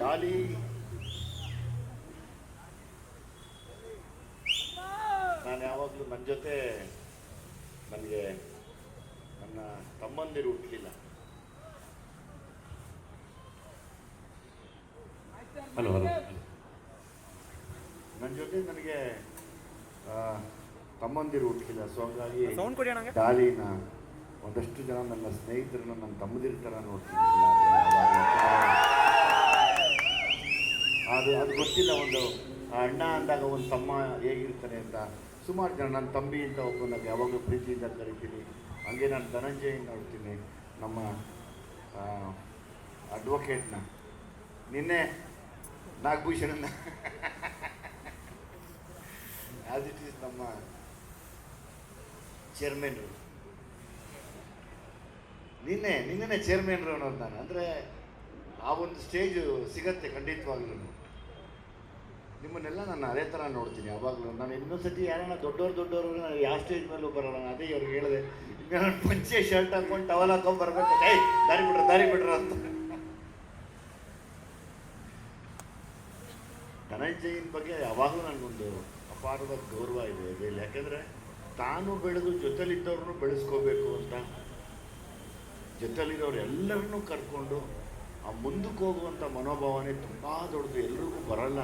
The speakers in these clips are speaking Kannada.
ಡಾಲಿ ನಾನು ಯಾವಾಗಲೂ ನನ್ನ ಜೊತೆ ನನಗೆ ನನ್ನ ತಮ್ಮಂದಿರು ಹುಟ್ಟಲಿಲ್ಲ. ಹಲೋ ಹಲೋ ನನ್ನ ಜೊತೆ ನನಗೆ ತಮ್ಮಂದಿರು ಹುಟ್ಟಲಿಲ್ಲ. ಸೊ ಹಂಗಾಗಿ ಡಾಲಿನ ಒಂದಷ್ಟು ಜನ ನನ್ನ ಸ್ನೇಹಿತರನ್ನ ನನ್ನ ತಮ್ಮದಿರ ಥರ ನೋಡ್ತೀನಿ. ಅದು ಗೊತ್ತಿಲ್ಲ, ಒಂದು ಅಣ್ಣ ಅಂದಾಗ ಒಂದು ತಮ್ಮ ಹೇಗಿರ್ತಾನೆ ಅಂತ. ಸುಮಾರು ಜನ ನನ್ನ ತಂಬಿ ಅಂತ ಒಬ್ಬನಾಗ ಯಾವಾಗಲೂ ಪ್ರೀತಿಯಿಂದ ಕರಿತೀನಿ. ಹಂಗೆ ನಾನು ಧನಂಜಯನ ನೋಡ್ತೀನಿ, ನಮ್ಮ ಅಡ್ವೊಕೇಟ್ನ. ನಿನ್ನೆ ನಾಗಭೂಷಣನ ಆ್ಯಸ್ ಇಟ್ ಈಸ್ ನಮ್ಮ ಚೇರ್ಮನ್ರು. ನಿನ್ನೆ ಚೇರ್ಮನ್ರು ಅನ್ನೋದು ನಾನು. ಅಂದರೆ ಆ ಒಂದು ಸ್ಟೇಜು ಸಿಗತ್ತೆ ಖಂಡಿತವಾಗ್ಲೂ. ನಿಮ್ಮನ್ನೆಲ್ಲ ನಾನು ಅದೇ ಥರ ನೋಡ್ತೀನಿ ಯಾವಾಗಲೂ. ನಾನು ಇನ್ನೊಂದ್ಸತಿ ಯಾರನ್ನ ದೊಡ್ಡವರು ನಾನು ಯಾವ ಸ್ಟೇಜ್ ಮೇಲೂ ಬರೋಣ. ಅದೇ ಅವ್ರಿಗೆ ಹೇಳಿದೆ, ಈಗ ನಾನು ಪಂಚೆ ಶರ್ಟ್ ಹಾಕೊಂಡು ಟವಲ್ ಹಾಕೊಂಡು ಬರ್ಬೇಕು, ದಾರಿ ಬಿಡ್ರ ಅಂತ. ಧನಂಜಯನ ಬಗ್ಗೆ ಯಾವಾಗಲೂ ನನಗೊಂದು ಅಪಾರವಾದ ಗೌರವ ಇದೆ ಅದ್ರಲ್ಲಿ. ಯಾಕೆಂದರೆ ತಾನು ಬೆಳೆದು ಜೊತೆಲಿದ್ದವ್ರನ್ನೂ ಬೆಳೆಸ್ಕೋಬೇಕು ಅಂತ, ಜೊತೆಲಿರೋರು ಎಲ್ಲರನ್ನೂ ಕರ್ಕೊಂಡು ಆ ಮುಂದಕ್ಕೆ ಹೋಗುವಂಥ ಮನೋಭಾವನೆ ತುಂಬ ದೊಡ್ಡದು. ಎಲ್ರಿಗೂ ಬರಲ್ಲ.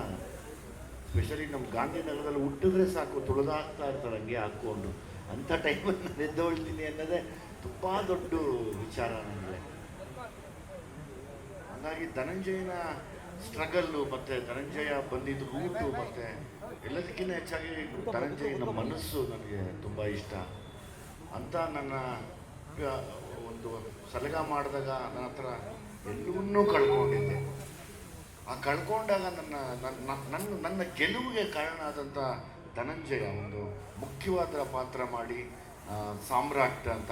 ಸ್ಪೆಷಲಿ ನಮ್ಮ ಗಾಂಧಿನಗರದಲ್ಲಿ ಹುಟ್ಟಿದ್ರೆ ಸಾಕು, ತುಳಿದಾಗ್ತಾ ಇರ್ತಾರೆ ಹಂಗೆ ಹಾಕ್ಕೊಂಡು. ಅಂಥ ಟೈಮಲ್ಲಿ ನಾನು ಎದ್ದೊಳ್ತೀನಿ ಅನ್ನೋದೇ ತುಂಬ ದೊಡ್ಡ ವಿಚಾರ ನನಗೆ. ಹಾಗಾಗಿ ಧನಂಜಯನ ಸ್ಟ್ರಗಲ್ಲು ಮತ್ತು ಧನಂಜಯ ಬಂದಿದ್ದು ರೂಟು ಮತ್ತು ಎಲ್ಲದಕ್ಕಿಂತ ಹೆಚ್ಚಾಗಿ ಧನಂಜಯನ ಮನಸ್ಸು ನನಗೆ ತುಂಬ ಇಷ್ಟ ಅಂತ. ನನ್ನ ಒಂದು ಸಲಗ ಮಾಡಿದಾಗ ನನ್ನ ಹತ್ರ ಎಲ್ಲವನ್ನೂ ಕಳ್ಕೊಂಡಿದ್ದೆ. ಆ ಕಳ್ಕೊಂಡಾಗ ನನ್ನ ಗೆಲುವಿಗೆ ಕಾರಣ ಆದಂಥ ಧನಂಜಯ ಒಂದು ಮುಖ್ಯವಾದ ಪಾತ್ರ ಮಾಡಿ, ಸಾಮ್ರಾಟ್ ಅಂತ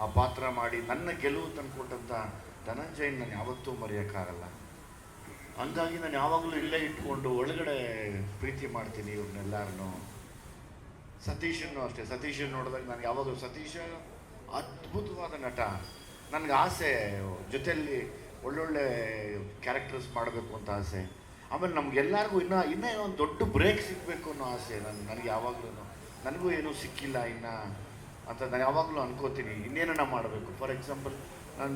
ಆ ಪಾತ್ರ ಮಾಡಿ ನನ್ನ ಗೆಲುವು ತಂದುಕೊಟ್ಟಂಥ ಧನಂಜಯನ ನಾನು ಯಾವತ್ತೂ ಮರೆಯೋಕ್ಕಾಗಲ್ಲ. ಹಂಗಾಗಿ ನಾನು ಯಾವಾಗಲೂ ಇಲ್ಲೇ ಇಟ್ಕೊಂಡು ಒಳಗಡೆ ಪ್ರೀತಿ ಮಾಡ್ತೀನಿ ಇವ್ರನ್ನೆಲ್ಲರನ್ನೂ. ಸತೀಶನ್ನು ಅಷ್ಟೇ. ಸತೀಶನ್ನು ನೋಡಿದಾಗ ನಾನು ಯಾವಾಗಲೂ ಸತೀಶ ಅದ್ಭುತವಾದ ನಟ. ನನಗೆ ಆಸೆ ಜೊತೆಯಲ್ಲಿ ಒಳ್ಳೊಳ್ಳೆ ಕ್ಯಾರೆಕ್ಟರ್ಸ್ ಮಾಡಬೇಕು ಅಂತ ಆಸೆ. ಆಮೇಲೆ ನಮಗೆಲ್ಲರಿಗೂ ಇನ್ನೂ ಒಂದು ದೊಡ್ಡ ಬ್ರೇಕ್ ಸಿಗಬೇಕು ಅನ್ನೋ ಆಸೆ ನನಗೆ ಯಾವಾಗಲೂ. ನನಗೂ ಏನೂ ಸಿಕ್ಕಿಲ್ಲ ಇನ್ನು ಅಂತ ನಾನು ಯಾವಾಗಲೂ ಅನ್ಕೋತೀನಿ. ಇನ್ನೇನನ್ನ ಮಾಡಬೇಕು. ಫಾರ್ ಎಕ್ಸಾಂಪಲ್ ನಾನು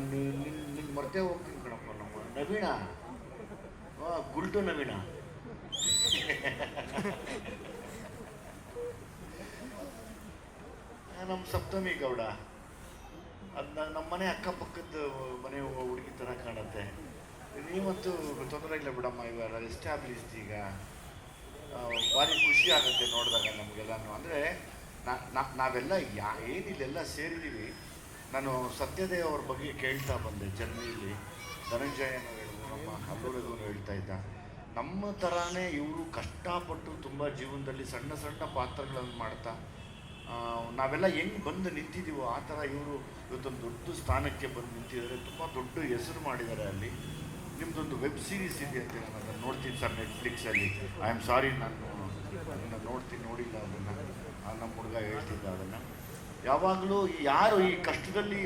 ನಿನ್ನ ಮರ್ತೇ ಹೋಗ್ತೀನಿ ಕಣಪ್ಪ, ನಮ್ಮ ನವೀಣ, ಗುಲ್ಟು ನವೀಣ. ನಮ್ಮ ಸಪ್ತಮಿ ಗೌಡ, ಅದು ನಮ್ಮ ಮನೆ ಅಕ್ಕಪಕ್ಕದ ಮನೆ ಹುಡುಗಿ ಥರ ಕಾಣುತ್ತೆ. ನೀವಂತೂ ತೊಂದರೆ ಇಲ್ಲ ಬಿಡಮ್ಮ, ಇವಾಗ ಎಸ್ಟಾಬ್ಲಿಷ್ಡ್. ಈಗ ಭಾರಿ ಖುಷಿ ಆಗುತ್ತೆ ನೋಡಿದಾಗ ನಮಗೆಲ್ಲನೂ. ಅಂದರೆ ನಾವೆಲ್ಲ ಏನಿಲ್ಲೆಲ್ಲ ಸೇರಿದ್ದೀವಿ. ನಾನು ಸತ್ಯದೇವ್ ಅವ್ರ ಬಗ್ಗೆ ಕೇಳ್ತಾ ಬಂದೆ ಜರ್ನಿಯಲ್ಲಿ. ಧನಂಜಯನೂ ಹೇಳಿದ್ರು, ನಮ್ಮ ಅಲ್ಲೂರಿಗೂ ಹೇಳ್ತಾ ಇದ್ದ. ನಮ್ಮ ಥರನೇ ಇವರು ಕಷ್ಟಪಟ್ಟು ತುಂಬ ಜೀವನದಲ್ಲಿ ಸಣ್ಣ ಸಣ್ಣ ಪಾತ್ರಗಳನ್ನು ಮಾಡ್ತಾ ನಾವೆಲ್ಲ ಹೆಂಗೆ ಬಂದು ನಿಂತಿದ್ದೀವೋ ಆ ಥರ ಇವರು ಇವತ್ತೊಂದು ದೊಡ್ಡ ಸ್ಥಾನಕ್ಕೆ ಬಂದು ನಿಂತಿದ್ದಾರೆ. ತುಂಬ ದೊಡ್ಡ ಹೆಸರು ಮಾಡಿದ್ದಾರೆ. ಅಲ್ಲಿ ನಿಮ್ಮದೊಂದು ವೆಬ್ ಸೀರೀಸ್ ಇದೆ ಅಂತ ನಾನು ಅದನ್ನು ನೋಡ್ತೀನಿ ಸರ್, ನೆಟ್ಫ್ಲಿಕ್ಸಲ್ಲಿ. ಐ ಆಮ್ ಸಾರಿ, ನಾನು ಅದನ್ನು ನೋಡಿಲ್ಲ ಅದನ್ನು. ನಮ್ಮ ಹುಡುಗ ಹೇಳ್ತಿದ್ದ ಅದನ್ನು. ಯಾವಾಗಲೂ ಯಾರು ಈ ಕಷ್ಟದಲ್ಲಿ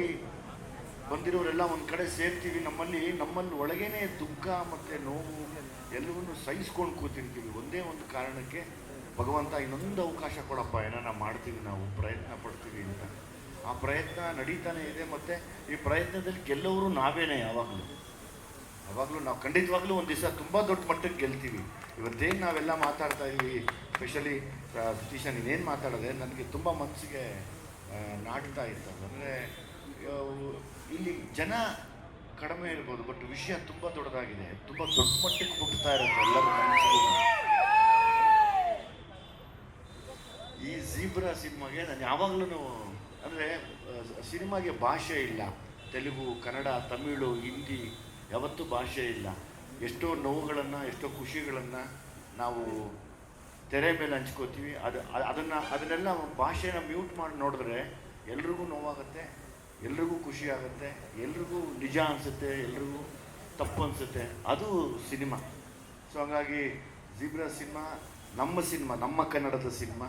ಬಂದಿರೋರೆಲ್ಲ ಒಂದು ಕಡೆ ಸೇರ್ತೀವಿ. ನಮ್ಮಲ್ಲಿ ಒಳಗೇನೆ ದುಃಖ ಮತ್ತು ನೋವು ಎಲ್ಲವನ್ನೂ ಸಹಿಸ್ಕೊಂಡು ಕೂತಿರ್ತೀವಿ. ಒಂದೇ ಒಂದು ಕಾರಣಕ್ಕೆ, ಭಗವಂತ ಇನ್ನೊಂದು ಅವಕಾಶ ಕೊಡಪ್ಪ, ಏನೋ ಮಾಡ್ತೀವಿ, ನಾವು ಪ್ರಯತ್ನ ಪಡ್ತೀವಿ ಅಂತ. ಆ ಪ್ರಯತ್ನ ನಡೀತಾನೆ ಇದೆ. ಮತ್ತು ಈ ಪ್ರಯತ್ನದಲ್ಲಿ ಗೆಲ್ಲೋರು ನಾವೇನೇ. ಯಾವಾಗಲೂ ನಾವು ಖಂಡಿತವಾಗ್ಲೂ ಒಂದು ದಿವಸ ತುಂಬ ದೊಡ್ಡ ಮಟ್ಟಕ್ಕೆ ಗೆಲ್ತೀವಿ. ಇವತ್ತೇನು ನಾವೆಲ್ಲ ಮಾತಾಡ್ತಾ ಇದ್ದೀವಿ, ಸ್ಪೆಷಲಿ ಸತೀಶ ನೀನೇನು ಮಾತಾಡೋದೆ ನನಗೆ ತುಂಬ ಮನಸ್ಸಿಗೆ ನಾಡ್ತಾ ಇತ್ತು. ಅಂದರೆ ಇಲ್ಲಿ ಜನ ಕಡಿಮೆ ಇರ್ಬೋದು, ಬಟ್ ವಿಷಯ ತುಂಬ ದೊಡ್ಡದಾಗಿದೆ, ತುಂಬ ದೊಡ್ಡ ಮಟ್ಟಕ್ಕೆ ಹೋಗ್ತಾ ಇರುತ್ತೆ ಎಲ್ಲರ ಮನಸ್ಸಿಗೂ. ಈ ಝೀಬ್ರಾ ಸಿನಿಮಾಗೆ ನಾನು ಯಾವಾಗಲೂ, ಅಂದರೆ ಸಿನಿಮಾಗೆ ಭಾಷೆ ಇಲ್ಲ. ತೆಲುಗು, ಕನ್ನಡ, ತಮಿಳು, ಹಿಂದಿ ಯಾವತ್ತೂ ಭಾಷೆ ಇಲ್ಲ. ಎಷ್ಟೋ ನೋವುಗಳನ್ನು, ಎಷ್ಟೋ ಖುಷಿಗಳನ್ನು ನಾವು ತೆರೆ ಮೇಲೆ ಹಂಚ್ಕೋತೀವಿ. ಅದನ್ನೆಲ್ಲ ಭಾಷೆನ ಮ್ಯೂಟ್ ಮಾಡಿ ನೋಡಿದ್ರೆ ಎಲ್ರಿಗೂ ನೋವಾಗುತ್ತೆ, ಎಲ್ರಿಗೂ ಖುಷಿ ಆಗುತ್ತೆ, ಎಲ್ರಿಗೂ ನಿಜ ಅನಿಸುತ್ತೆ, ಎಲ್ರಿಗೂ ತಪ್ಪು ಅನಿಸುತ್ತೆ. ಅದು ಸಿನಿಮಾ. ಸೊ ಹಾಗಾಗಿ ಝೀಬ್ರಾ ಸಿನಿಮಾ ನಮ್ಮ ಕನ್ನಡದ ಸಿನಿಮಾ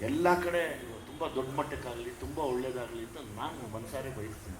ಎಲ್ಲ ಕಡೆ ತುಂಬ ದೊಡ್ಡ ಮಟ್ಟಕ್ಕಾಗಲಿ, ತುಂಬ ಒಳ್ಳೆಯದಾಗಲಿ ಅಂತ ನಾನು ಮನಸಾರೆ ಬಯಸ್ತೀನಿ.